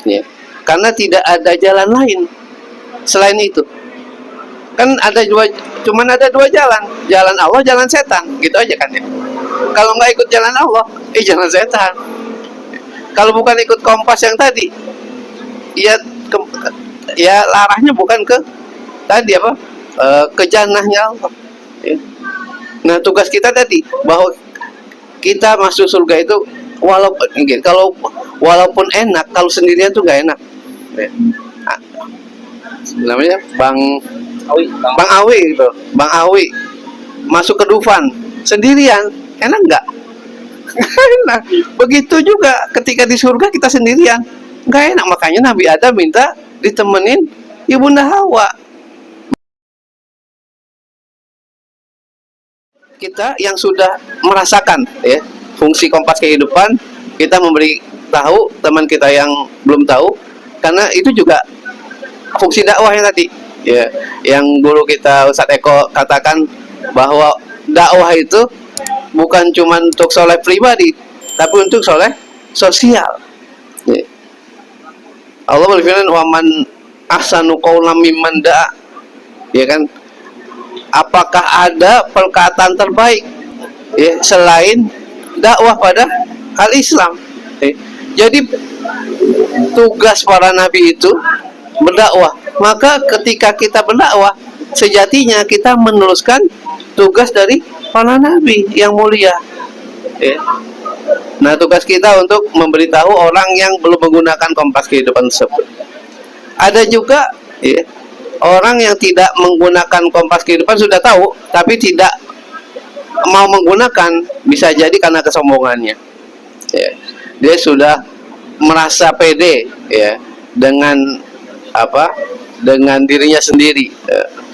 ya. Karena tidak ada jalan lain selain itu. Kan ada cuman ada dua jalan, jalan Allah, jalan setan, gitu aja kan ya. Kalau nggak ikut jalan Allah, jalan setan. Kalau bukan ikut kompas yang tadi, ya ya arahnya bukan ke tadi apa, ke jannahnya Allah. Ya. Nah tugas kita tadi bahwa kita masuk surga itu walaupun enak, kalau sendirian tuh nggak enak. Ya. Namanya Bang Awi gitu, Bang Awi masuk ke Dufan sendirian, enak nggak? Nah, begitu juga ketika di surga kita sendirian, nggak enak. Makanya Nabi Adam minta ditemenin Ibunda Hawa. Kita yang sudah merasakan ya fungsi kompas kehidupan, kita memberi tahu teman kita yang belum tahu, karena itu juga fungsi dakwah yang tadi ya, yang guru kita Ustadz Eko katakan bahwa dakwah itu bukan cuma untuk soleh pribadi, tapi untuk soleh sosial ya. Allah berfirman, waman ahsanu qawlan mimman da'a, ya kan, apakah ada perkataan terbaik ya selain dakwah pada hal Islam ya. Jadi tugas para nabi itu berdakwah. Maka ketika kita berdakwah, sejatinya kita meneruskan tugas dari para nabi yang mulia ya. Nah tugas kita untuk memberitahu orang yang belum menggunakan kompas kehidupan tersebut. Ada juga ya, orang yang tidak menggunakan kompas kehidupan sudah tahu tapi tidak mau menggunakan, bisa jadi karena kesombongannya ya. Dia sudah merasa pede ya dengan apa, dengan dirinya sendiri.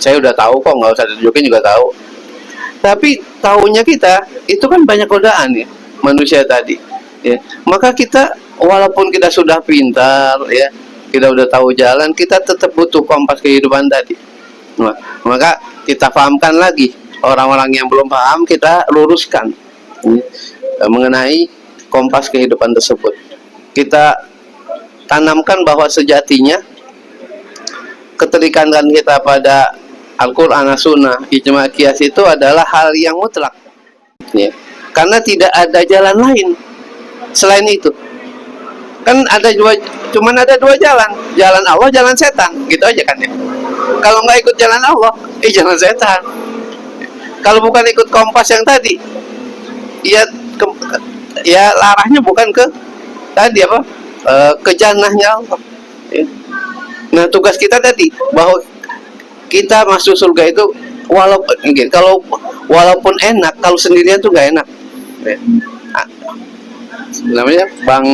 Saya udah tahu kok, nggak usah ditunjukin juga tahu. Tapi tahunya kita itu kan banyak godaan ya manusia tadi ya. Maka kita walaupun kita sudah pintar ya, kita udah tahu jalan, kita tetap butuh kompas kehidupan tadi. Nah, maka kita pahamkan lagi orang-orang yang belum paham, kita luruskan mengenai kompas kehidupan tersebut. Kita tanamkan bahwa sejatinya keterikatan kita pada Al-Quran, As-Sunnah, Ijma' Qiyas itu adalah hal yang mutlak ya. Karena tidak ada jalan lain selain itu. Kan cuman ada dua jalan, jalan Allah, jalan setan, gitu aja kan ya. Kalau nggak ikut jalan Allah, jalan setan. Kalau bukan ikut kompas yang tadi, ya arahnya bukan ke tadi apa, ke jannahnya Allah ya. Nah tugas kita tadi bahwa kita masuk surga itu walaupun enak, kalau sendirian tuh nggak enak ya. Namanya Bang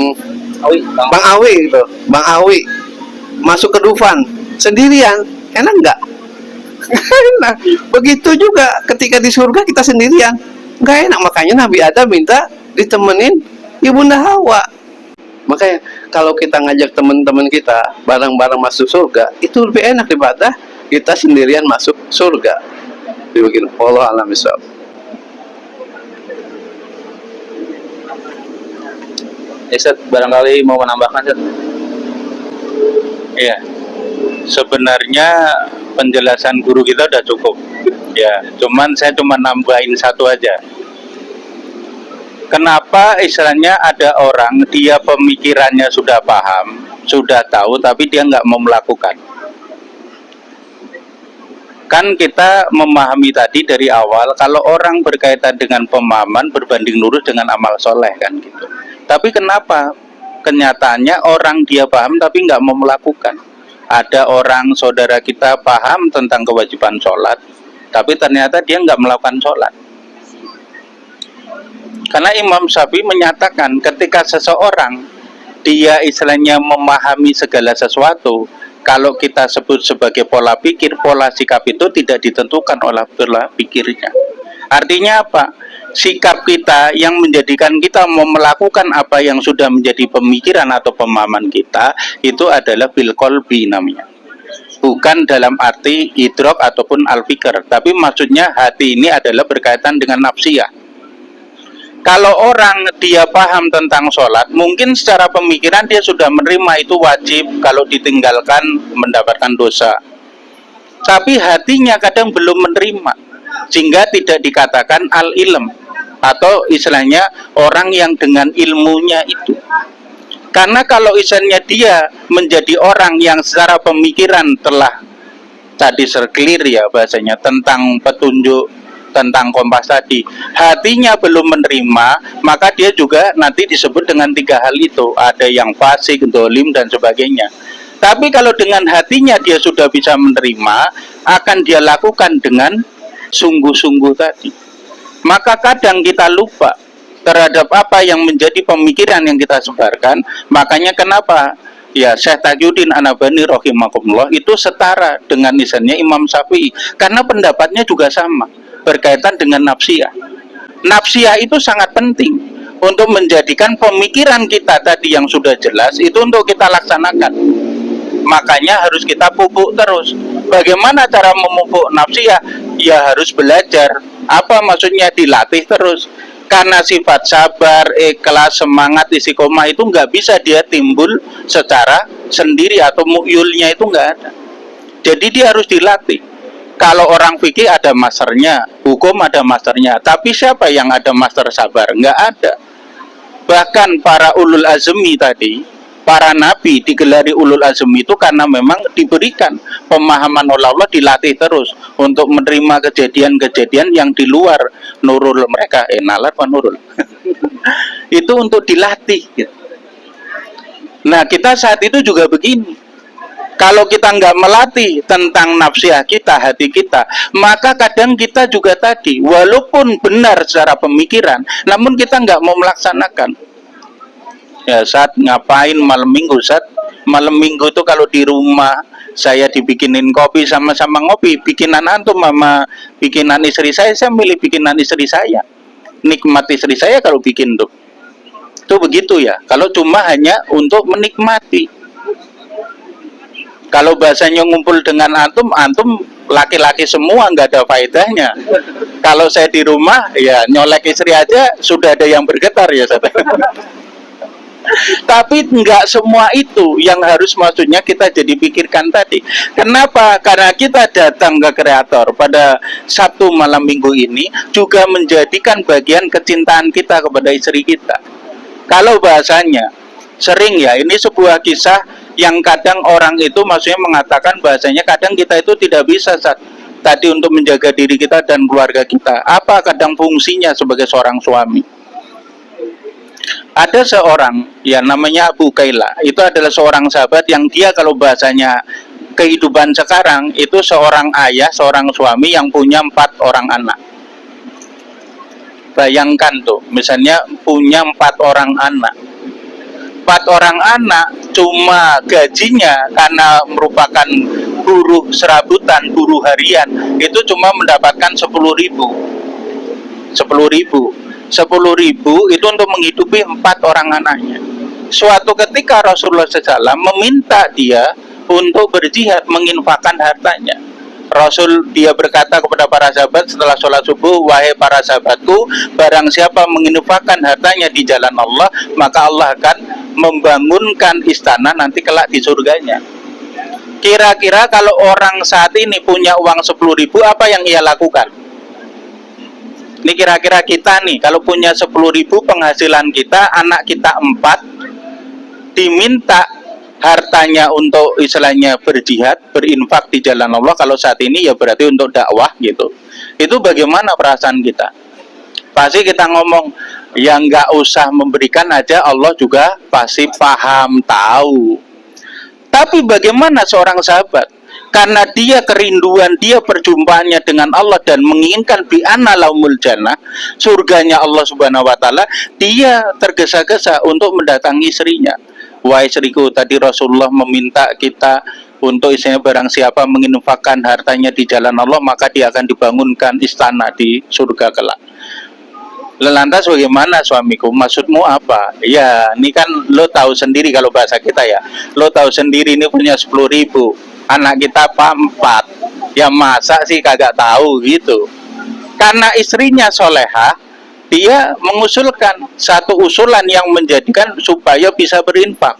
Awi gitu, Bang Awi masuk ke Dufan sendirian, enak nggak? Nah begitu juga ketika di surga kita sendirian, nggak enak. Makanya Nabi Adam minta ditemenin Ibunda Hawa. Makanya kalau kita ngajak teman-teman kita bareng-bareng masuk surga, itu lebih enak daripada kita sendirian masuk surga. Begini, Allah alam bisawab. Ustaz, barangkali mau menambahkan, Ustaz? Iya, sebenarnya penjelasan guru kita udah cukup ya, saya cuma nambahin satu aja. Kenapa istilahnya ada orang dia pemikirannya sudah paham, sudah tahu, tapi dia nggak mau melakukan? Kan kita memahami tadi dari awal kalau orang berkaitan dengan pemahaman berbanding lurus dengan amal soleh kan gitu. Tapi kenapa kenyataannya orang dia paham tapi nggak mau melakukan? Ada orang saudara kita paham tentang kewajiban sholat, tapi ternyata dia nggak melakukan sholat. Karena Imam Syafi'i menyatakan ketika seseorang dia istilahnya memahami segala sesuatu, kalau kita sebut sebagai pola pikir, pola sikap itu tidak ditentukan oleh pola pikirnya. Artinya apa? Sikap kita yang menjadikan kita mau melakukan apa yang sudah menjadi pemikiran atau pemahaman kita, itu adalah bil qalbi namanya. Bukan dalam arti idrok ataupun al-fikr, tapi maksudnya hati ini adalah berkaitan dengan nafsiyah. Kalau orang dia paham tentang sholat, mungkin secara pemikiran dia sudah menerima itu wajib, kalau ditinggalkan mendapatkan dosa. Tapi hatinya kadang belum menerima, sehingga tidak dikatakan al-ilm, atau istilahnya orang yang dengan ilmunya itu. Karena kalau istilahnya dia menjadi orang yang secara pemikiran telah tadi clear ya bahasanya tentang petunjuk, tentang kompas tadi, hatinya belum menerima, maka dia juga nanti disebut dengan 3 hal itu. Ada yang fasik, dolim, dan sebagainya. Tapi kalau dengan hatinya dia sudah bisa menerima, akan dia lakukan dengan sungguh-sungguh tadi. Maka kadang kita lupa terhadap apa yang menjadi pemikiran yang kita sebarkan. Makanya kenapa ya Syekh Tajuddin An-Nabhani rahimahullah itu setara dengan misalnya Imam Syafi'i, karena pendapatnya juga sama berkaitan dengan nafsiyah. Nafsiyah itu sangat penting untuk menjadikan pemikiran kita tadi yang sudah jelas itu untuk kita laksanakan. Makanya harus kita pupuk terus. Bagaimana cara memupuk nafsiyah? Ya harus belajar. Apa maksudnya? Dilatih terus. Karena sifat sabar, ikhlas, semangat, istiqomah itu nggak bisa dia timbul secara sendiri, atau mu'yulnya itu nggak ada. Jadi dia harus dilatih. Kalau orang fikih ada masternya, hukum ada masternya, tapi siapa yang ada master sabar? Nggak ada. Bahkan para ulul azmi tadi, para nabi digelari ulul azmi itu karena memang diberikan pemahaman oleh Allah, dilatih terus untuk menerima kejadian-kejadian yang di luar nurul mereka. Nalar apa nurul? Itu untuk dilatih. Nah, kita saat itu juga begini. Kalau kita nggak melatih tentang nafsiyah kita, hati kita, maka kadang kita juga tadi, walaupun benar secara pemikiran, namun kita nggak mau melaksanakan. Ya, saat ngapain malam minggu, saat malam minggu itu kalau di rumah saya dibikinin kopi, sama-sama ngopi, bikinan antum sama bikinan istri saya milih bikinan istri saya. Nikmat istri saya kalau bikin tuh. Itu begitu ya. Kalau cuma hanya untuk menikmati. Kalau bahasanya ngumpul dengan antum laki-laki semua, nggak ada faedahnya. Kalau saya di rumah, ya nyolek istri aja sudah ada yang bergetar ya. Tapi nggak semua itu yang harus maksudnya kita jadi pikirkan tadi. Kenapa? Karena kita datang ke kreator pada Sabtu malam minggu ini juga menjadikan bagian kecintaan kita kepada istri kita. Kalau bahasanya sering ya, ini sebuah kisah yang kadang orang itu maksudnya mengatakan bahasanya kadang kita itu tidak bisa tadi untuk menjaga diri kita dan keluarga kita. Apa kadang fungsinya sebagai seorang suami? Ada seorang yang namanya Abu Kaila, itu adalah seorang sahabat yang dia kalau bahasanya kehidupan sekarang itu seorang ayah, seorang suami yang punya 4 orang anak. Bayangkan tuh, misalnya punya 4 orang anak. 4 orang anak cuma gajinya karena merupakan buruh serabutan, buruh harian, itu cuma mendapatkan 10.000. 10.000 itu untuk menghidupi 4 orang anaknya. Suatu ketika Rasulullah SAW meminta dia untuk berjihad, menginfakkan hartanya. Rasul dia berkata kepada para sahabat setelah sholat subuh, wahai para sahabatku, barang siapa menginfakkan hartanya di jalan Allah, maka Allah akan membangunkan istana nanti kelak di surganya. Kira-kira kalau orang saat ini punya uang 10.000, apa yang ia lakukan? Ini kira-kira kita nih, kalau punya 10.000 penghasilan kita, anak kita 4, diminta hartanya untuk istilahnya berjihad, berinfak di jalan Allah. Kalau saat ini ya berarti untuk dakwah gitu. Itu bagaimana perasaan kita? Pasti kita ngomong, ya nggak usah memberikan aja, Allah juga pasti paham, tahu. Tapi bagaimana seorang sahabat? Karena dia kerinduan, dia perjumpaannya dengan Allah dan menginginkan bi'anna laumul jannah, surganya Allah Subhanahu wa taala, dia tergesa-gesa untuk mendatangi istrinya. Wahai istriku, tadi Rasulullah meminta kita untuk istrinya, barang siapa menginfakkan hartanya di jalan Allah, maka dia akan dibangunkan istana di surga kelak. Lantas bagaimana suamiku? Maksudmu apa? Ya, ini kan lo tahu sendiri kalau bahasa kita ya. Lo tahu sendiri ini punya 10.000. Anak kita 4. Ya masa sih kagak tahu gitu. Karena istrinya solehah, dia mengusulkan satu usulan yang menjadikan supaya bisa berinfak.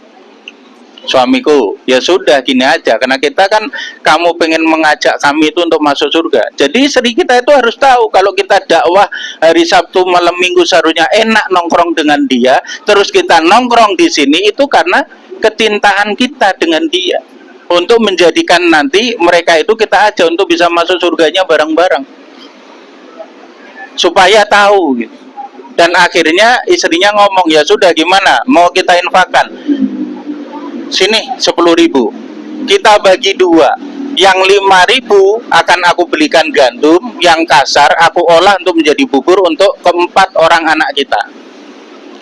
Suamiku, ya sudah gini aja, karena kita kan, kamu pengen mengajak kami itu untuk masuk surga, jadi istri kita itu harus tahu kalau kita dakwah hari Sabtu malam Minggu seharusnya enak nongkrong dengan dia, terus kita nongkrong di sini itu karena kecintaan kita dengan dia, untuk menjadikan nanti mereka itu kita aja untuk bisa masuk surganya bareng-bareng, supaya tahu gitu. Dan akhirnya istrinya ngomong, ya sudah gimana, mau kita infakkan, sini 10.000, kita bagi 2, yang 5.000 akan aku belikan gandum, yang kasar aku olah untuk menjadi bubur untuk ke-4 orang anak kita,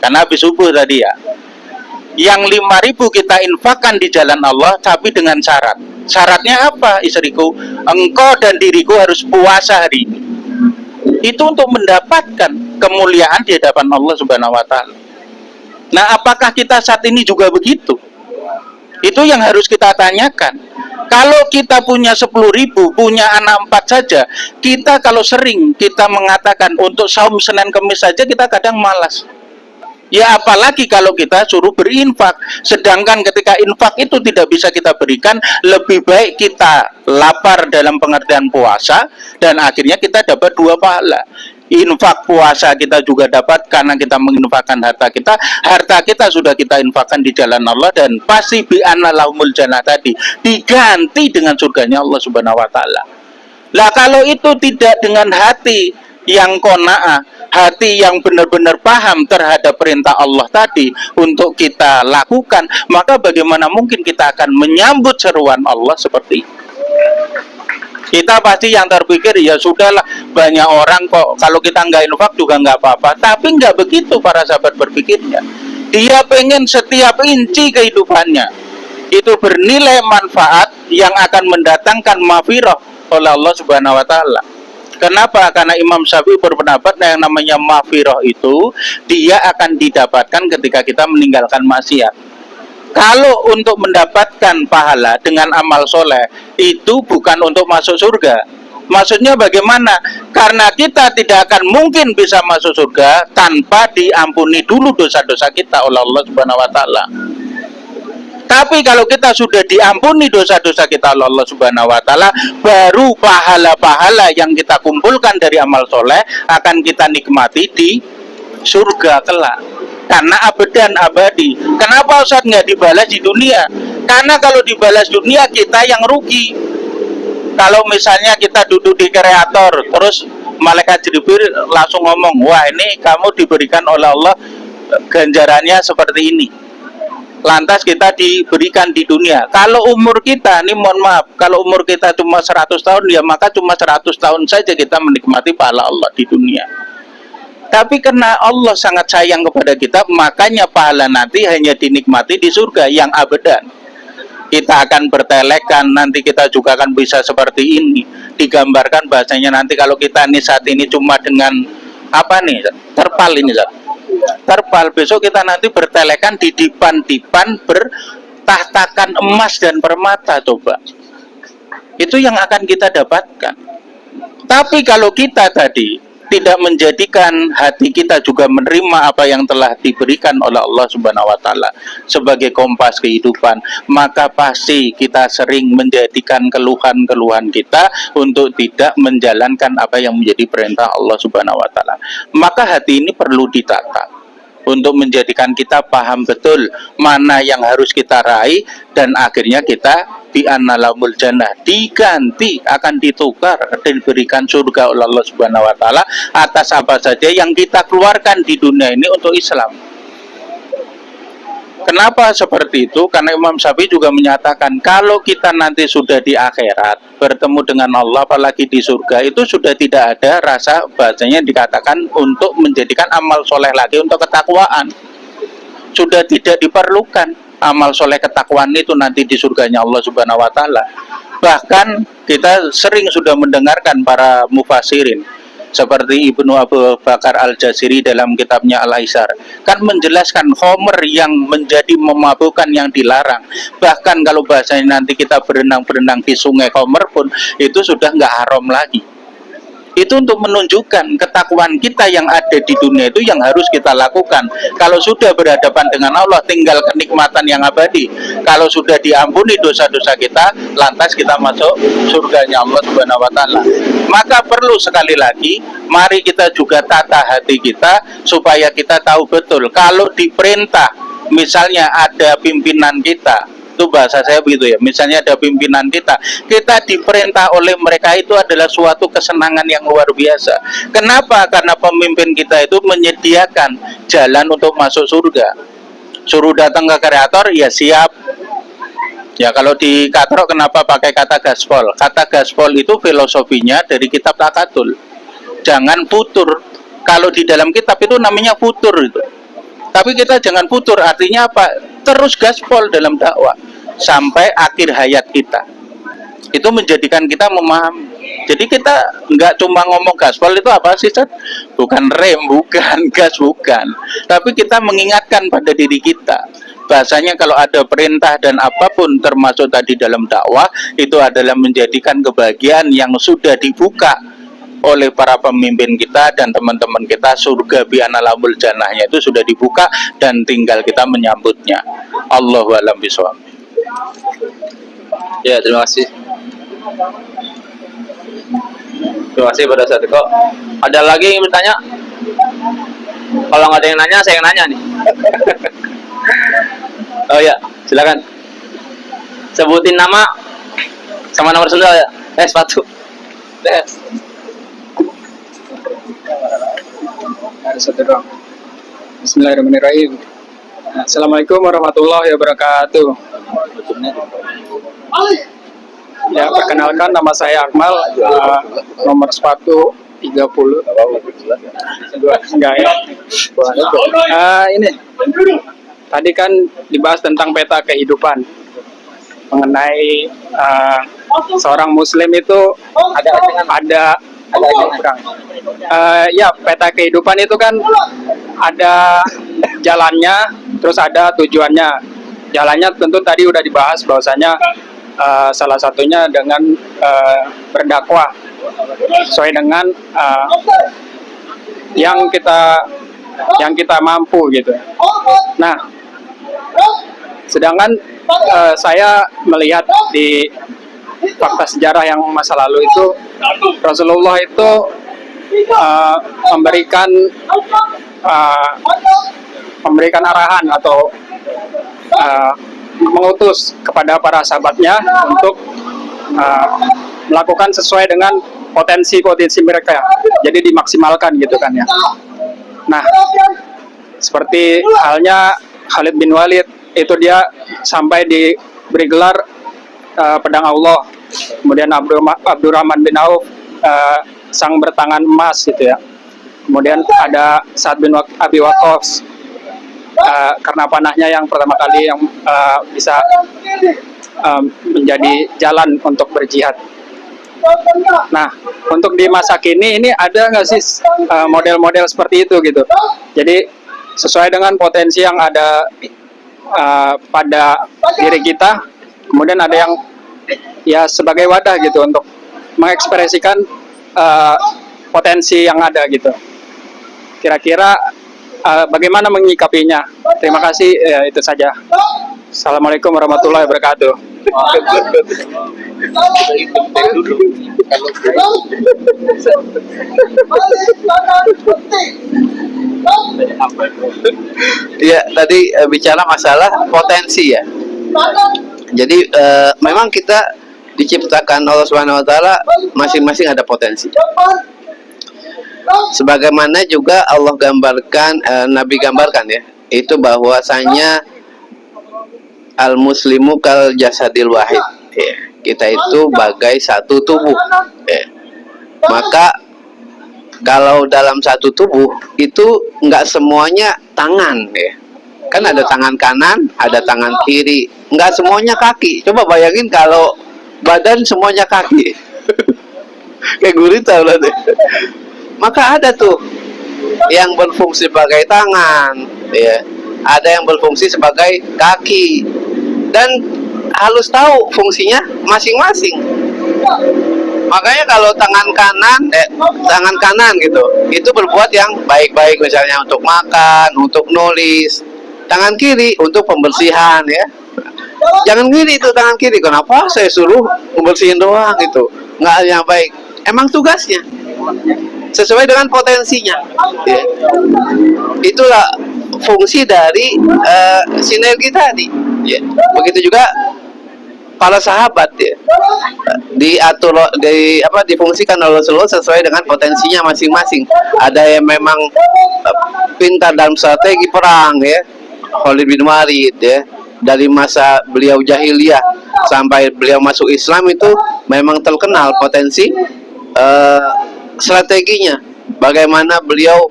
karena habis subuh tadi ya. Yang 5.000 kita infakkan di jalan Allah, tapi dengan syarat. Syaratnya apa, istriku? Engkau dan diriku harus puasa hari ini. Itu untuk mendapatkan kemuliaan di hadapan Allah Subhanahu wa Ta'ala. Nah, apakah kita saat ini juga begitu? Itu yang harus kita tanyakan. Kalau kita punya 10.000, punya anak 4 saja, kita kalau sering kita mengatakan untuk saum Senin Kemis saja kita kadang malas. Ya apalagi kalau kita suruh berinfak. Sedangkan ketika infak itu tidak bisa kita berikan, lebih baik kita lapar dalam pengertian puasa, dan akhirnya kita dapat 2 pahala. Infak puasa kita juga dapat karena kita menginfakkan harta kita sudah kita infakkan di jalan Allah, dan pasti bi'anna lahumul jannah tadi diganti dengan surganya Allah Subhanahu wa Ta'ala. Lah kalau itu tidak dengan hati yang qanaah, hati yang benar-benar paham terhadap perintah Allah tadi untuk kita lakukan, maka bagaimana mungkin kita akan menyambut seruan Allah seperti itu? Kita pasti yang terpikir, ya sudahlah, banyak orang kok kalau kita nggak infak juga nggak apa-apa. Tapi nggak begitu para sahabat berpikirnya. Dia pengen setiap inci kehidupannya itu bernilai manfaat yang akan mendatangkan maghfirah oleh Allah Subhanahu wa Ta'ala. Kenapa? Karena Imam Syafi'i berpendapat yang namanya maghfirah itu dia akan didapatkan ketika kita meninggalkan maksiat. Kalau untuk mendapatkan pahala dengan amal soleh itu bukan untuk masuk surga. Maksudnya bagaimana? Karena kita tidak akan mungkin bisa masuk surga tanpa diampuni dulu dosa-dosa kita oleh Allah Subhanahu wa Ta'ala. Tapi kalau kita sudah diampuni dosa-dosa kita oleh Allah Subhanahu wa Ta'ala, baru pahala-pahala yang kita kumpulkan dari amal soleh akan kita nikmati di surga kelak. Karena abadan abadi. Kenapa Ustaz nggak dibalas di dunia? Karena kalau dibalas dunia kita yang rugi. Kalau misalnya kita duduk di kreator, terus malaikat Jibril langsung ngomong, wah ini kamu diberikan oleh Allah ganjarannya seperti ini. Lantas kita diberikan di dunia. Kalau umur kita, ini mohon maaf, kalau umur kita cuma 100 tahun, ya maka cuma 100 tahun saja kita menikmati pahala Allah di dunia. Tapi karena Allah sangat sayang kepada kita, makanya pahala nanti hanya dinikmati di surga yang abadan. Kita akan bertelekan, nanti kita juga akan bisa seperti ini. Digambarkan bahasanya nanti kalau kita nih saat ini cuma dengan apa nih, terpal ini, terpal, besok kita nanti bertelekan di dipan-dipan bertahtakan emas dan permata, coba. Itu yang akan kita dapatkan. Tapi kalau kita tadi tidak menjadikan hati kita juga menerima apa yang telah diberikan oleh Allah Subhanahu wa Ta'ala sebagai kompas kehidupan, maka pasti kita sering menjadikan keluhan-keluhan kita untuk tidak menjalankan apa yang menjadi perintah Allah Subhanahu wa Ta'ala. Maka hati ini perlu ditata untuk menjadikan kita paham betul mana yang harus kita raih, dan akhirnya kita bi'annalamul jannah diganti, akan ditukar dan diberikan surga oleh Allah Subhanahu wa Ta'ala atas apa saja yang kita keluarkan di dunia ini untuk Islam. Kenapa seperti itu? Karena Imam Syafi'i juga menyatakan kalau kita nanti sudah di akhirat bertemu dengan Allah, apalagi di surga, itu sudah tidak ada rasa bahasanya dikatakan untuk menjadikan amal soleh lagi untuk ketakwaan. Sudah tidak diperlukan amal soleh ketakwaan itu nanti di surganya Allah Subhanahu wa Ta'ala. Bahkan kita sering sudah mendengarkan para mufassirin seperti Ibnu Abu Bakar Al-Jaziri dalam kitabnya Al-Aisar kan menjelaskan khamr yang menjadi memabukkan yang dilarang. Bahkan kalau bahasanya nanti kita berenang-berenang di sungai khamr pun itu sudah nggak haram lagi. Itu untuk menunjukkan ketakwaan kita yang ada di dunia itu yang harus kita lakukan. Kalau sudah berhadapan dengan Allah, tinggal kenikmatan yang abadi. Kalau sudah diampuni dosa-dosa kita, lantas kita masuk surganya Allah Subhanahu wa taala. Maka perlu sekali lagi, mari kita juga tata hati kita supaya kita tahu betul kalau diperintah, misalnya ada pimpinan kita, itu bahasa saya begitu ya, misalnya ada pimpinan kita diperintah oleh mereka, itu adalah suatu kesenangan yang luar biasa. Kenapa? Karena pemimpin kita itu menyediakan jalan untuk masuk surga. Suruh datang ke kreator, ya siap. Ya kalau di katrok kenapa pakai kata gaspol? Kata gaspol itu filosofinya dari kitab Takatul. Jangan futur. Kalau di dalam kitab itu namanya futur itu. Tapi kita jangan futur, artinya apa? Terus gaspol dalam dakwah sampai akhir hayat kita. Itu menjadikan kita memahami. Jadi kita nggak cuma ngomong gaspol itu apa sih, Cet? Bukan rem, bukan gas, bukan. Tapi kita mengingatkan pada diri kita. Bahasanya kalau ada perintah dan apapun termasuk tadi dalam dakwah, itu adalah menjadikan kebahagiaan yang sudah dibuka oleh para pemimpin kita dan teman-teman kita. Surga bi'analamul jannahnya itu sudah dibuka dan tinggal kita menyambutnya. Allahu a'lam bishawab. Ya, terima kasih. Terima kasih pada saat itu. Ada lagi yang bertanya? Kalau nggak ada yang nanya, saya yang nanya nih. Oh ya, silakan. Sebutin nama sama nomor sendal ya. Sepatu. Ada satu dong. Bismillahirrahmanirrahim. Assalamualaikum warahmatullahi wabarakatuh. Ya, perkenalkan nama saya Akmal, nomor sepatu 30. Enggak ya. Ini tadi kan dibahas tentang peta kehidupan mengenai seorang muslim itu ada ya, peta kehidupan itu kan ada jalannya, terus ada tujuannya. Jalannya tentu tadi udah dibahas bahwasanya salah satunya dengan berdakwah sesuai dengan yang kita mampu gitu. Nah, sedangkan saya melihat di fakta sejarah yang masa lalu itu, Rasulullah itu memberikan arahan atau mengutus kepada para sahabatnya untuk melakukan sesuai dengan potensi-potensi mereka, jadi dimaksimalkan gitu kan ya. Nah, seperti halnya Khalid bin Walid, itu dia sampai diberi gelar pedang Allah. Kemudian Abdurrahman bin Auf, sang bertangan emas gitu ya. Kemudian ada Sa'ad bin Abi Waqqas, karena panahnya yang pertama kali yang bisa menjadi jalan untuk berjihad. Nah, untuk di masa kini ini ada nggak sih model-model seperti itu gitu? Jadi sesuai dengan potensi yang ada pada diri kita, kemudian ada yang ya sebagai wadah gitu untuk mengekspresikan potensi yang ada gitu. Kira-kira bagaimana menyikapinya? Terima kasih, itu saja. Assalamualaikum warahmatullahi wabarakatuh. Ya, tadi bicara masalah potensi ya. Jadi memang kita diciptakan Allah Subhanahu wa taala masing-masing ada potensi. Sebagaimana juga Allah gambarkan, Nabi gambarkan ya, itu bahwasanya al-muslimu kal jasadil wahid. Ya, kita itu bagai satu tubuh. Ya. Maka kalau dalam satu tubuh itu nggak semuanya tangan ya. Kan ada tangan kanan, ada tangan kiri. Nggak semuanya kaki. Coba bayangin kalau badan semuanya kaki. Kayak gurita berarti. Maka ada tuh yang berfungsi sebagai tangan, ya. Ada yang berfungsi sebagai kaki. Dan harus tahu fungsinya masing-masing. Makanya kalau tangan kanan gitu, itu berbuat yang baik-baik, misalnya untuk makan, untuk nulis. Tangan kiri untuk pembersihan ya. Jangan kiri itu tangan kiri. Kenapa saya suruh membersihin doang gitu? Nggak yang baik. Emang tugasnya sesuai dengan potensinya. Ya. Itulah fungsi dari sinergi tadi. Ya. Begitu juga para sahabat ya, difungsikan oleh Rasulullah sesuai dengan potensinya masing-masing. Ada yang memang pintar dalam strategi perang ya, Khalid bin Walid ya, dari masa beliau jahiliyah sampai beliau masuk Islam itu memang terkenal potensi strateginya, bagaimana beliau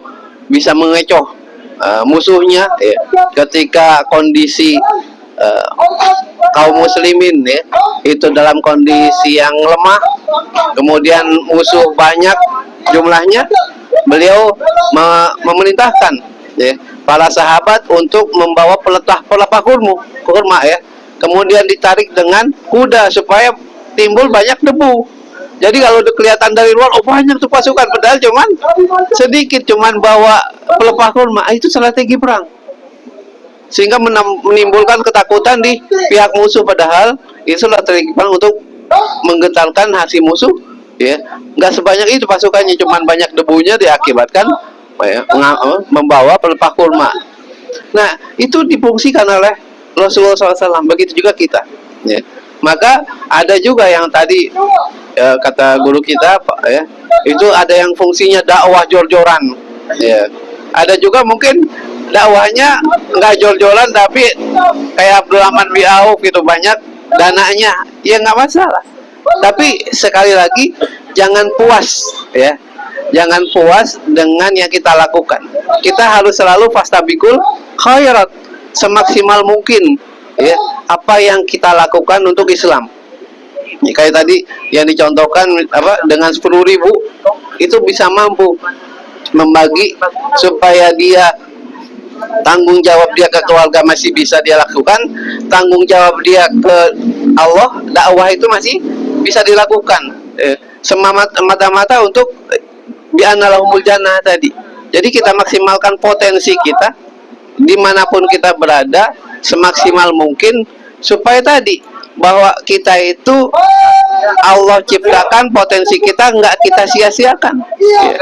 bisa mengecoh musuhnya ya, ketika kondisi kaum muslimin ya itu dalam kondisi yang lemah, kemudian musuh banyak jumlahnya, beliau memerintahkan ya, para sahabat untuk membawa pelepah kurma ya, kemudian ditarik dengan kuda supaya timbul banyak debu. Jadi kalau kelihatan dari luar, oh banyak tuh pasukan, padahal cuman sedikit, cuman bawa pelepah kurma. Itu strategi perang, sehingga menimbulkan ketakutan di pihak musuh, padahal itu strategi perang untuk menggetarkan hati musuh ya. Nggak sebanyak itu pasukannya, cuman banyak debunya, diakibatkan ya, membawa pelepah kurma. Nah itu difungsikan oleh Rasulullah SAW. Begitu juga kita ya. Maka ada juga yang tadi kata guru kita ya, itu ada yang fungsinya dakwah jor-joran ya. Ada juga mungkin dakwahnya nggak jor-joran, tapi kayak Abdul Rahman bin Auf gitu, banyak dananya, ya nggak masalah. Tapi sekali lagi jangan puas ya, jangan puas dengan yang kita lakukan. Kita harus selalu fastabiqul khairat, semaksimal mungkin ya apa yang kita lakukan untuk Islam. Kayak tadi yang dicontohkan dengan 10.000 itu bisa mampu membagi supaya dia tanggung jawab dia ke keluarga masih bisa dia lakukan, tanggung jawab dia ke Allah, dakwah itu masih bisa dilakukan, semata-mata untuk bi'annalahumul jannah tadi. Jadi kita maksimalkan potensi kita dimanapun kita berada semaksimal mungkin, supaya tadi bahwa kita itu Allah ciptakan potensi kita, nggak kita sia-siakan ya.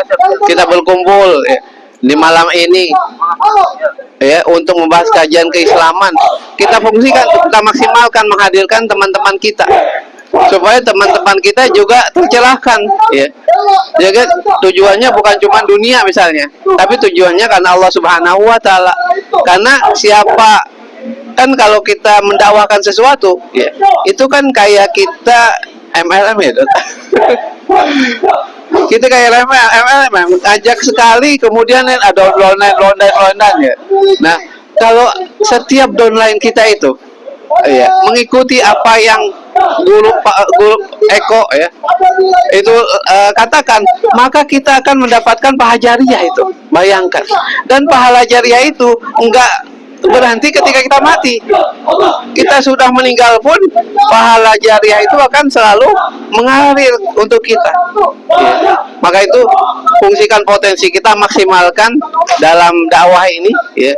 Kita berkumpul ya, di malam ini ya untuk membahas kajian keislaman, kita fungsikan, kita maksimalkan menghadirkan teman-teman kita supaya teman-teman kita juga tercelahkan ya. Jadi tujuannya bukan cuma dunia misalnya, tapi tujuannya karena Allah Subhanahu wa Ta'ala. Karena siapa, kan kalau kita mendakwakan sesuatu ya, itu kan kayak kita MLM ya kita kayak MLM ajak sekali, kemudian ada downline ya. Nah kalau setiap downline kita itu ya mengikuti apa yang guru Eko ya itu katakan, maka kita akan mendapatkan pahala jariah itu. Bayangkan, dan pahala jariah itu enggak berhenti ketika kita mati. Kita sudah meninggal pun pahala jariah itu akan selalu mengalir untuk kita ya. Maka itu fungsikan potensi kita, maksimalkan dalam dakwah ini ya.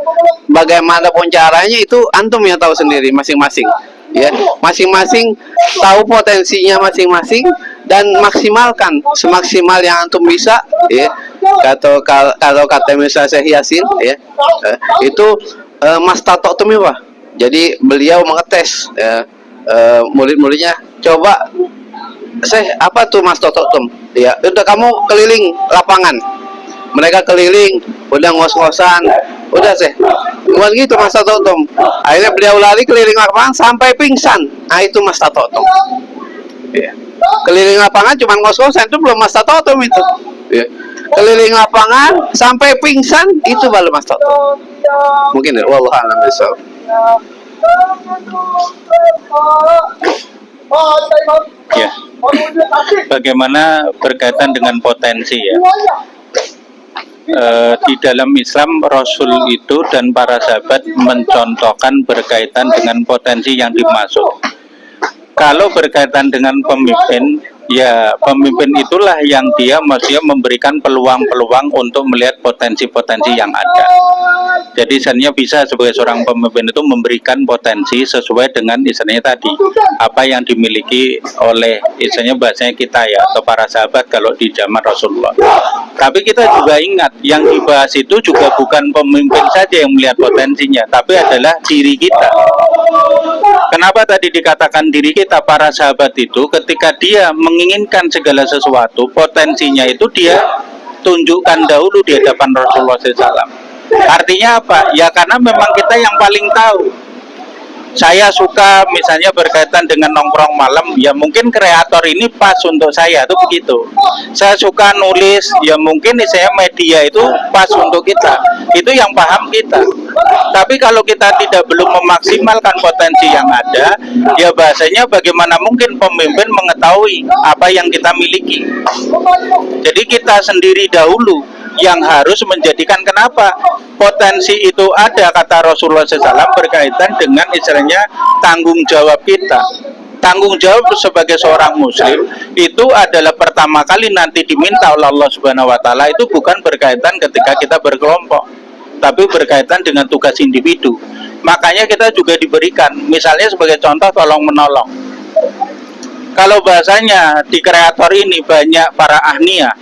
Bagaimanapun caranya itu antum yang tahu sendiri masing-masing ya, masing-masing tahu potensinya masing-masing dan maksimalkan semaksimal yang antum bisa ya. Kalau kata misalnya Syekh Yasin ya, itu mastata'tum ya. Jadi beliau mengetes ya, murid-muridnya, coba apa tuh mastata'tum ya, udah kamu keliling lapangan. Mereka keliling, udah ngos-ngosan, udah bukan gitu mastata'tum. Akhirnya beliau lari keliling lapangan sampai pingsan. Nah itu mastata'tum ya. Keliling lapangan cuma ngos-ngosan, itu belum mastata'tum itu ya. Keliling lapangan sampai pingsan, itu baru mastata'tum. Mungkin ya, wallahu a'lam bishawab. Ya, bagaimana berkaitan dengan potensi ya. Di dalam Islam Rasul itu dan para sahabat mencontohkan berkaitan dengan potensi yang dimaksud. Kalau berkaitan dengan pemimpin ya pemimpin itulah yang dia maksudnya memberikan peluang-peluang untuk melihat potensi-potensi yang ada. Jadi istilahnya bisa sebagai seorang pemimpin itu memberikan potensi sesuai dengan istilahnya tadi apa yang dimiliki oleh istilahnya bahasanya kita ya atau para sahabat kalau di zaman Rasulullah. Tapi kita juga ingat yang dibahas itu juga bukan pemimpin saja yang melihat potensinya, tapi adalah diri kita. Kenapa tadi dikatakan diri kita? Para sahabat itu ketika dia menginginkan segala sesuatu, potensinya itu dia tunjukkan dahulu di hadapan Rasulullah SAW. Artinya apa? Ya karena memang kita yang paling tahu. Saya suka misalnya berkaitan dengan nongkrong malam, ya mungkin kreator ini pas untuk saya, itu begitu. Saya suka nulis, ya mungkin saya media itu pas untuk kita. Itu yang paham kita. Tapi kalau kita belum memaksimalkan potensi yang ada, ya bahasanya bagaimana mungkin pemimpin mengetahui apa yang kita miliki. Jadi kita sendiri dahulu yang harus menjadikan kenapa potensi itu ada, kata Rasulullah SAW berkaitan dengan istilahnya tanggung jawab kita. Tanggung jawab sebagai seorang muslim itu adalah pertama kali nanti diminta oleh Allah Subhanahu wa taala itu bukan berkaitan ketika kita berkelompok, tapi berkaitan dengan tugas individu. Makanya kita juga diberikan misalnya sebagai contoh tolong menolong. Kalau bahasanya di kreator ini banyak para ahnia,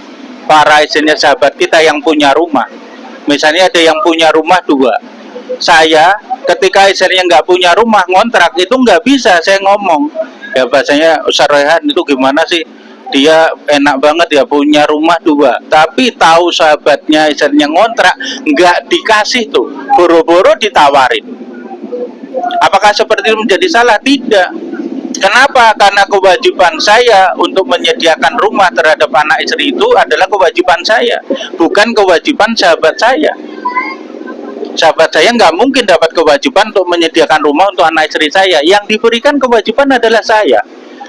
para istilahnya sahabat kita yang punya rumah. Misalnya ada yang punya rumah 2. Saya ketika istilahnya nggak punya rumah, ngontrak, itu nggak bisa saya ngomong. Ya bahasanya Ustaz Rehan itu gimana sih? Dia enak banget ya punya rumah 2. Tapi tahu sahabatnya istilahnya ngontrak, nggak dikasih tuh. Boro-boro ditawarin. Apakah seperti itu menjadi salah? Tidak. Kenapa? Karena kewajiban saya untuk menyediakan rumah terhadap anak istri itu adalah kewajiban saya, bukan kewajiban sahabat saya. Sahabat saya nggak mungkin dapat kewajiban untuk menyediakan rumah untuk anak istri saya. Yang diberikan kewajiban adalah saya.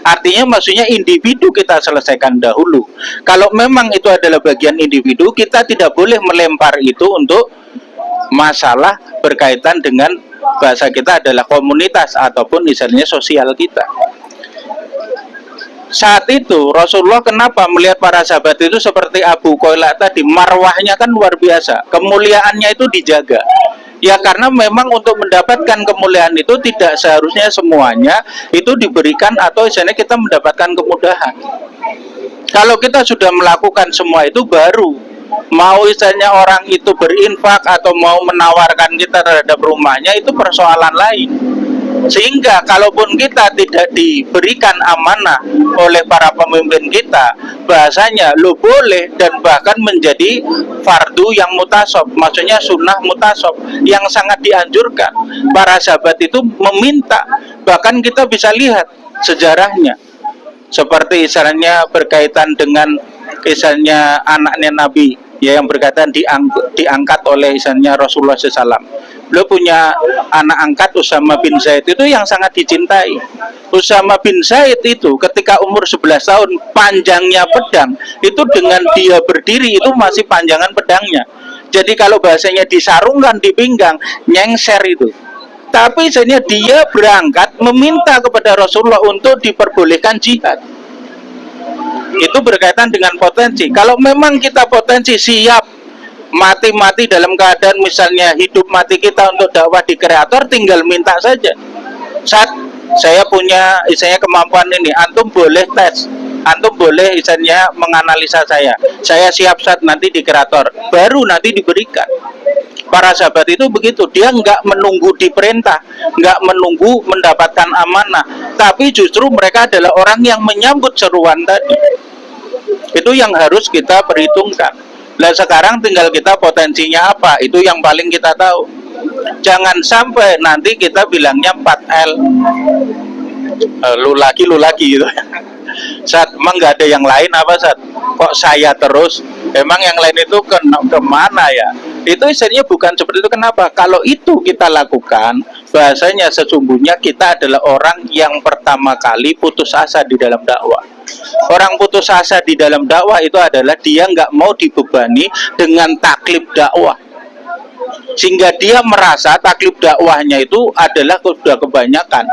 Artinya maksudnya individu kita selesaikan dahulu. Kalau memang itu adalah bagian individu, kita tidak boleh melempar itu untuk masalah berkaitan dengan bahasa kita adalah komunitas ataupun misalnya sosial kita. Saat itu Rasulullah kenapa melihat para sahabat itu seperti Abu Qaila tadi, marwahnya kan luar biasa, kemuliaannya itu dijaga. Ya karena memang untuk mendapatkan kemuliaan itu tidak seharusnya semuanya itu diberikan atau misalnya kita mendapatkan kemudahan. Kalau kita sudah melakukan semua itu baru mau istilahnya orang itu berinfak atau mau menawarkan kita terhadap rumahnya itu persoalan lain. Sehingga kalaupun kita tidak diberikan amanah oleh para pemimpin kita, bahasanya lo boleh dan bahkan menjadi fardu yang mutasob, maksudnya sunnah mutasob yang sangat dianjurkan. Para sahabat itu meminta, bahkan kita bisa lihat sejarahnya seperti misalnya berkaitan dengan kisahnya anaknya Nabi ya yang berkaitan diangkat oleh misalnya Rasulullah SAW. Beliau punya anak angkat Usama bin Zaid itu yang sangat dicintai. Usama bin Zaid itu ketika umur 11 tahun panjangnya pedang itu dengan dia berdiri itu masih panjangan pedangnya. Jadi kalau bahasanya disarungkan di pinggang nyengser itu. Tapi sebenarnya dia berangkat meminta kepada Rasulullah untuk diperbolehkan jihad. Itu berkaitan dengan potensi. Kalau memang kita potensi siap mati-mati dalam keadaan misalnya hidup mati kita untuk dakwah di kreator, tinggal minta saja. Saat saya punya misalnya kemampuan ini, antum boleh tes, antum boleh misalnya menganalisa saya siap saat nanti di kreator, baru nanti diberikan. Para sahabat itu begitu, dia nggak menunggu diperintah, nggak menunggu mendapatkan amanah, tapi justru mereka adalah orang yang menyambut seruan tadi. Itu yang harus kita perhitungkan. Nah sekarang tinggal kita potensinya apa, itu yang paling kita tahu. Jangan sampai nanti kita bilangnya 4L, lu lagi gitu. Saat emang nggak ada yang lain apa Saat? Kok saya terus? Emang yang lain itu kemana ya? Itu istilahnya bukan seperti itu. Kenapa? Kalau itu kita lakukan, bahasanya sesungguhnya kita adalah orang yang pertama kali putus asa di dalam dakwah. Orang putus asa di dalam dakwah itu adalah dia nggak mau dibebani dengan taklif dakwah. sehingga dia merasa taklif dakwahnya itu adalah sudah kebanyakan,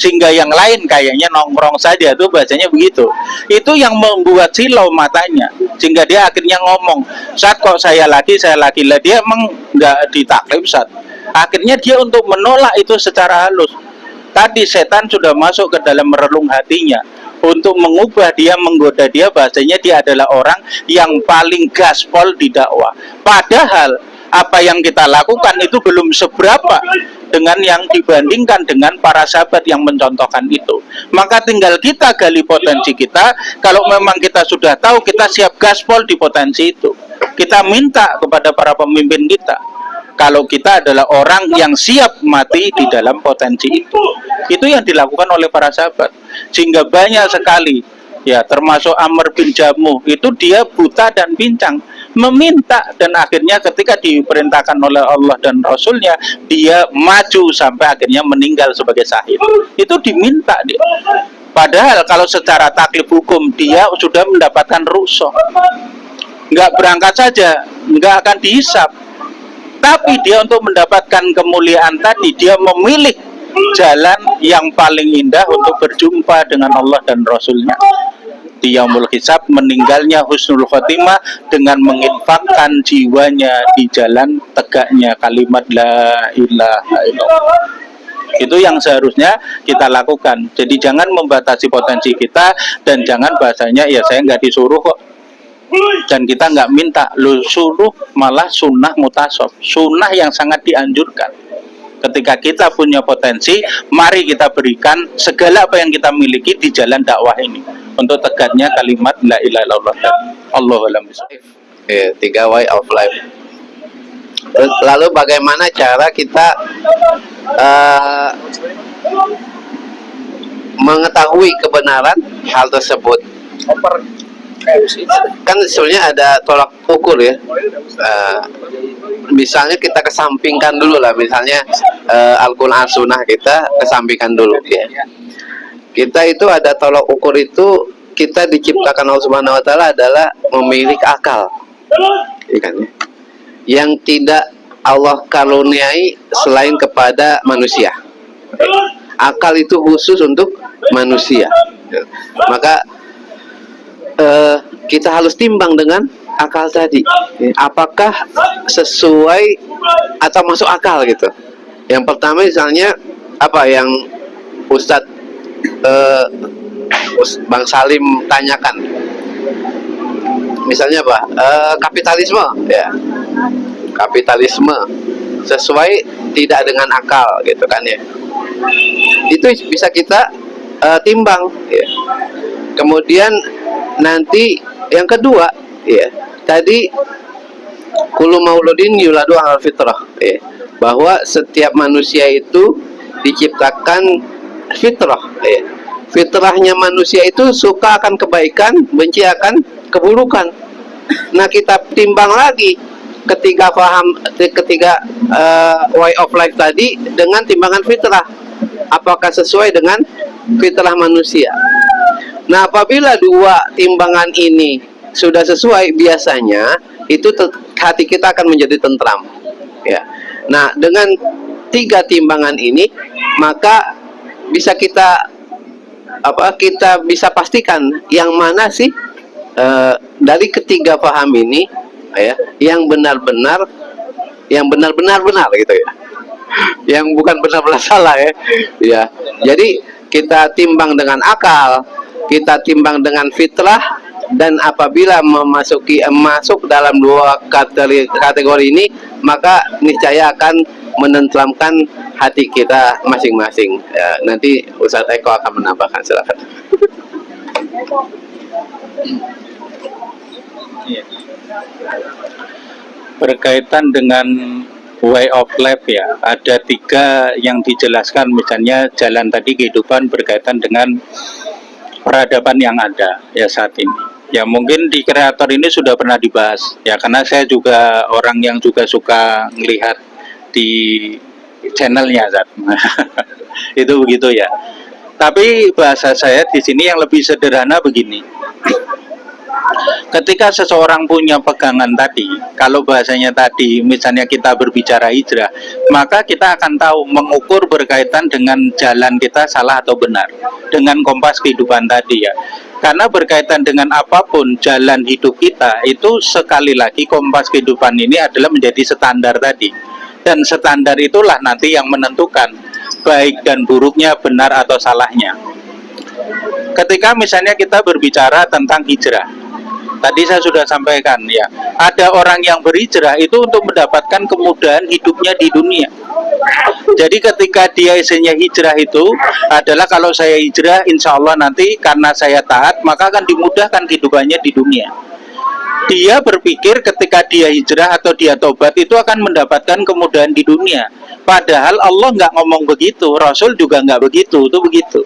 sehingga yang lain kayaknya nongkrong saja, tuh bahasanya begitu. Itu yang membuat silau matanya, sehingga dia akhirnya ngomong, "Saat kok saya lagi lah." Dia emang nggak ditaklif, Saat. Akhirnya dia untuk menolak itu secara halus. Tadi setan sudah masuk ke dalam relung hatinya untuk mengubah dia, menggoda dia, bahasanya dia adalah orang yang paling gaspol di dakwah. Padahal apa yang kita lakukan itu belum seberapa dengan yang dibandingkan dengan para sahabat yang mencontohkan itu. Maka tinggal kita gali potensi kita. Kalau memang kita sudah tahu, kita siap gaspol di potensi itu. Kita minta kepada para pemimpin kita, kalau kita adalah orang yang siap mati di dalam potensi itu. Itu yang dilakukan oleh para sahabat. Sehingga banyak sekali, ya termasuk Amr bin Jamuh, itu dia buta dan pincang, meminta, dan akhirnya ketika diperintahkan oleh Allah dan Rasulnya, dia maju sampai akhirnya meninggal sebagai syahid. Itu diminta dia. Padahal kalau secara taklif hukum dia sudah mendapatkan rukhsah, nggak berangkat saja, nggak akan dihisab. Tapi dia untuk mendapatkan kemuliaan tadi, dia memilih jalan yang paling indah untuk berjumpa dengan Allah dan Rasulnya. Di yaumul hisab, meninggalnya husnul khotimah dengan menginfakkan jiwanya di jalan tegaknya kalimat la ilaha illallah. Itu yang seharusnya kita lakukan. Jadi jangan membatasi potensi kita, dan jangan bahasanya, ya saya nggak disuruh kok, dan kita nggak minta. Lu suruh malah sunnah mutasof, sunnah yang sangat dianjurkan. Ketika kita punya potensi, mari kita berikan segala apa yang kita miliki di jalan dakwah ini untuk tegaknya kalimat la ilaha illallah. Allahu a'lam bishawab. 3 way of life. Lalu bagaimana cara kita mengetahui kebenaran hal tersebut? Kan sebenarnya ada tolak ukur ya. Misalnya kita kesampingkan dulu lah, misalnya Al-Quran Sunnah kita kesampingkan dulu ya. Kita itu ada tolak ukur itu, kita diciptakan Allah Subhanahu Wa Taala adalah memiliki akal, ya kan, ya? Yang tidak Allah karuniai selain kepada manusia. Akal itu khusus untuk manusia. Maka kita harus timbang dengan akal tadi, apakah sesuai atau masuk akal gitu. Yang pertama misalnya apa yang Ustadz Bang Salim tanyakan, misalnya apa, kapitalisme ya, kapitalisme sesuai tidak dengan akal gitu kan ya. Itu bisa kita timbang ya. Kemudian nanti yang kedua ya, tadi kullu mauludin yuladu alal fitrah ya, bahwa setiap manusia itu diciptakan fitrah ya. Fitrahnya manusia itu suka akan kebaikan, benci akan keburukan. Nah, kita timbang lagi ketiga way of life tadi dengan timbangan fitrah, apakah sesuai dengan fitrah manusia. Nah, apabila dua timbangan ini sudah sesuai, biasanya itu hati kita akan menjadi tentram ya. Nah, dengan 3 timbangan ini, maka bisa kita bisa pastikan yang mana sih dari ketiga paham ini ya, yang benar-benar benar gitu ya, yang bukan benar-benar salah ya. Ya, jadi kita timbang dengan akal, kita timbang dengan fitrah, dan apabila masuk dalam 2 kategori ini, maka niscaya akan menenteramkan hati kita masing-masing. Ya, nanti Ustadz Eko akan menambahkan, silakan. Berkaitan dengan way of life ya, ada 3 yang dijelaskan. Misalnya jalan tadi kehidupan berkaitan dengan peradaban yang ada ya saat ini. Ya mungkin di kreator ini sudah pernah dibahas ya, karena saya juga orang yang juga suka melihat di channelnya Zat. Itu begitu ya. Tapi bahasa saya di sini yang lebih sederhana begini. Ketika seseorang punya pegangan tadi, kalau bahasanya tadi misalnya kita berbicara hijrah, maka kita akan tahu mengukur berkaitan dengan jalan kita salah atau benar, dengan kompas kehidupan tadi ya. Karena berkaitan dengan apapun jalan hidup kita, itu sekali lagi kompas kehidupan ini adalah menjadi standar tadi. Dan standar itulah nanti yang menentukan baik dan buruknya, benar atau salahnya. Ketika misalnya kita berbicara tentang hijrah, tadi saya sudah sampaikan ya, ada orang yang berhijrah itu untuk mendapatkan kemudahan hidupnya di dunia. Jadi ketika dia isinya hijrah itu adalah kalau saya hijrah, insya Allah nanti karena saya taat maka akan dimudahkan kehidupannya di dunia. Dia berpikir ketika dia hijrah atau dia tobat itu akan mendapatkan kemudahan di dunia. Padahal Allah nggak ngomong begitu, Rasul juga nggak begitu, itu begitu.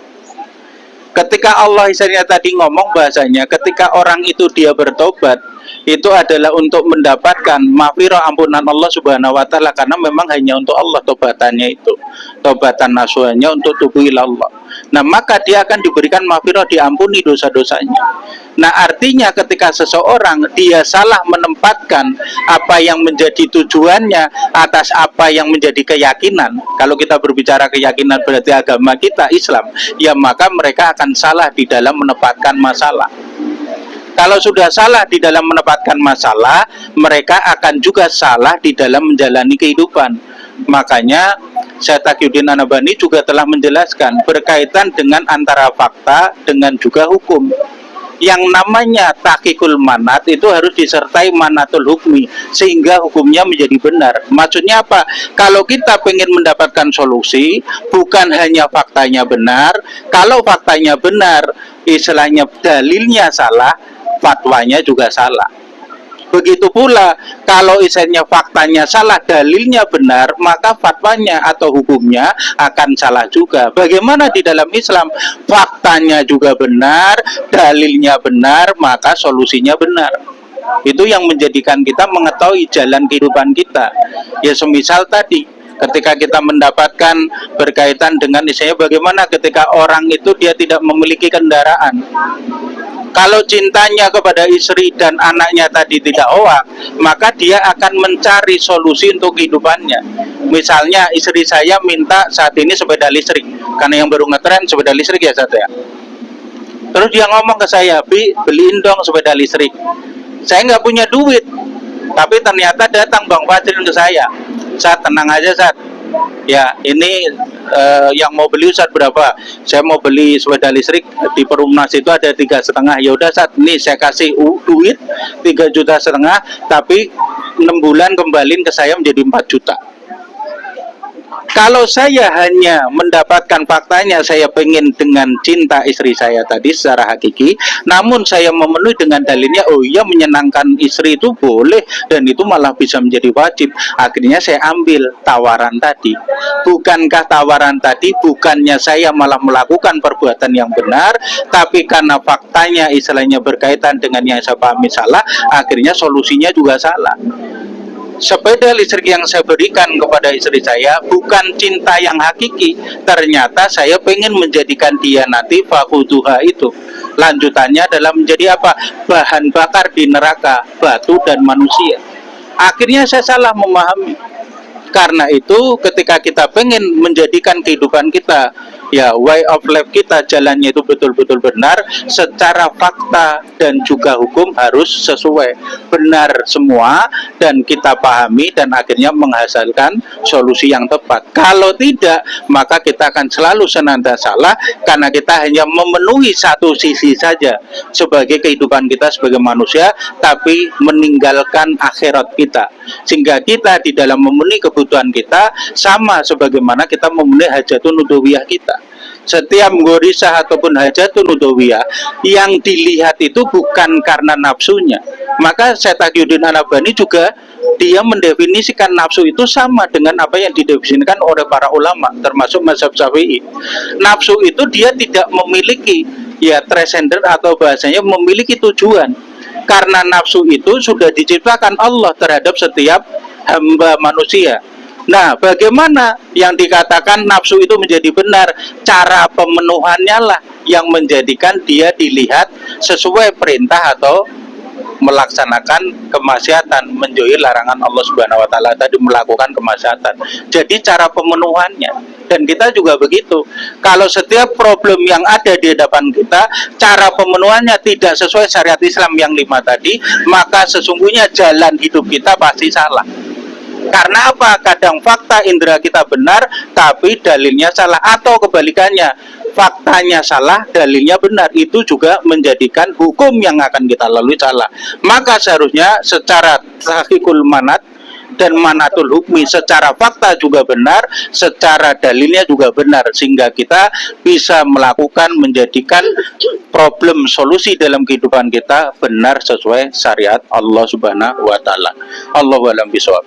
Ketika Allah misalnya tadi ngomong bahasanya ketika orang itu dia bertobat itu adalah untuk mendapatkan maghfirah ampunan Allah Subhanahu wa taala, karena memang hanya untuk Allah tobatannya itu. Tobatan nasuhnya untuk tubuh ila Allah. Nah, maka dia akan diberikan maghfirah, diampuni dosa-dosanya. Nah, artinya ketika seseorang dia salah menempatkan apa yang menjadi tujuannya atas apa yang menjadi keyakinan. Kalau kita berbicara keyakinan berarti agama kita Islam, ya maka mereka akan salah di dalam menempatkan masalah. Kalau sudah salah di dalam menempatkan masalah, mereka akan juga salah di dalam menjalani kehidupan. Makanya Syekh Taqiyuddin An-Nabhani juga telah menjelaskan berkaitan dengan antara fakta dengan juga hukum. Yang namanya tahqiqul manat itu harus disertai manatul hukmi sehingga hukumnya menjadi benar. Maksudnya apa? Kalau kita ingin mendapatkan solusi, bukan hanya faktanya benar. Kalau faktanya benar, istilahnya dalilnya salah, fatwanya juga salah. Begitu pula kalau istilahnya faktanya salah, dalilnya benar, maka fatwanya atau hukumnya akan salah juga. Bagaimana di dalam Islam? Faktanya juga benar, dalilnya benar, maka solusinya benar. Itu yang menjadikan kita mengetahui jalan kehidupan kita. Ya semisal tadi ketika kita mendapatkan berkaitan dengan istilahnya bagaimana ketika orang itu dia tidak memiliki kendaraan. Kalau cintanya kepada istri dan anaknya tadi tidak hoak, maka dia akan mencari solusi untuk kehidupannya. Misalnya istri saya minta saat ini sepeda listrik, karena yang baru ngetren sepeda listrik ya saat ya. Terus dia ngomong ke saya, Bi, beliin dong sepeda listrik. Saya nggak punya duit, tapi ternyata datang Bang Fadrin ke saya. Saat tenang aja saat. Ya ini yang mau beli Ustaz berapa? Saya mau beli sepeda listrik di Perumnas itu ada 3,5. Ya udah saat ini saya kasih duit 3,5 juta, tapi 6 bulan kembaliin ke saya menjadi 4 juta. Kalau saya hanya mendapatkan faktanya, saya pengen dengan cinta istri saya tadi secara hakiki, namun saya memenuhi dengan dalilnya, oh iya menyenangkan istri itu boleh, dan itu malah bisa menjadi wajib. Akhirnya saya ambil tawaran tadi. Bukankah tawaran tadi, bukannya saya malah melakukan perbuatan yang benar, tapi karena faktanya istilahnya berkaitan dengan yang saya pahami salah, akhirnya solusinya juga salah. Sepeda listrik yang saya berikan kepada istri saya bukan cinta yang hakiki. Ternyata saya pengen menjadikan dia nanti fakuduha itu. Lanjutannya adalah menjadi apa? Bahan bakar di neraka, batu dan manusia. Akhirnya saya salah memahami. Karena itu ketika kita pengen menjadikan kehidupan kita, ya way of life kita, jalannya itu betul-betul benar, secara fakta dan juga hukum harus sesuai, benar semua, dan kita pahami dan akhirnya menghasilkan solusi yang tepat. Kalau tidak, maka kita akan selalu senantiasa salah, karena kita hanya memenuhi satu sisi saja sebagai kehidupan kita sebagai manusia, tapi meninggalkan akhirat kita, sehingga kita di dalam memenuhi kebutuhan kita sama sebagaimana kita memenuhi hajatun udhawiyah kita. Setiap gorisah ataupun hajatun udhawiyah yang dilihat itu bukan karena nafsunya. Maka Syekh Taqiyuddin An-Nabhani juga dia mendefinisikan nafsu itu sama dengan apa yang didefinisikan oleh para ulama termasuk mazhab Syafi'i. Nafsu itu dia tidak memiliki ya transcendent atau bahasanya memiliki tujuan. Karena nafsu itu sudah diciptakan Allah terhadap setiap hamba manusia. Nah, bagaimana yang dikatakan nafsu itu menjadi benar? Cara pemenuhannya lah yang menjadikan dia dilihat sesuai perintah atau melaksanakan kemaksiatan, menjauhi larangan Allah Subhanahu wa taala tadi, melakukan kemaksiatan. Jadi cara pemenuhannya, dan kita juga begitu. Kalau setiap problem yang ada di hadapan kita, cara pemenuhannya tidak sesuai syariat Islam yang 5 tadi, maka sesungguhnya jalan hidup kita pasti salah. Karena apa? Kadang fakta indera kita benar, tapi dalilnya salah, atau kebalikannya, faktanya salah, dalilnya benar. Itu juga menjadikan hukum yang akan kita lalui salah. Maka seharusnya secara tahqiqul manat dan manatul hukmi, secara fakta juga benar, secara dalilnya juga benar, sehingga kita bisa melakukan, menjadikan problem solusi dalam kehidupan kita benar sesuai syariat Allah Subhanahu wa taala. Allahu a'lam bishawab.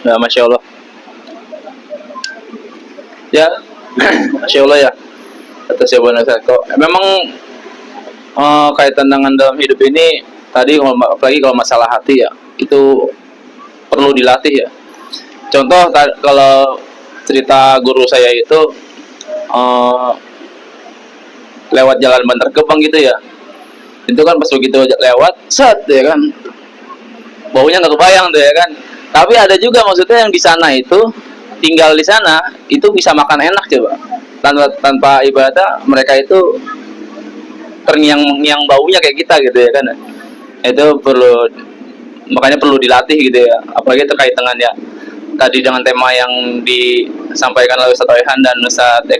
Ya, Masya Allah. Ya, Masya Allah ya. Kata Syekh Bonasa, kok memang kaitan dengan dalam hidup ini tadi, apalagi kalau masalah hati ya, itu perlu dilatih ya. Contoh kalau cerita guru saya itu lewat jalan Bantar Gebang gitu ya. Itu kan pas begitu lewat, set ya kan, baunya nggak kebayang tuh ya kan. Tapi ada juga maksudnya yang di sana itu, tinggal di sana itu bisa makan enak coba, tanpa ibadah mereka itu terngiang-ngiang baunya kayak kita gitu ya kan. Itu makanya perlu dilatih gitu ya, apalagi terkait dengan ya tadi dengan tema yang disampaikan oleh Ustaz Oehan dan Ustaz Eko.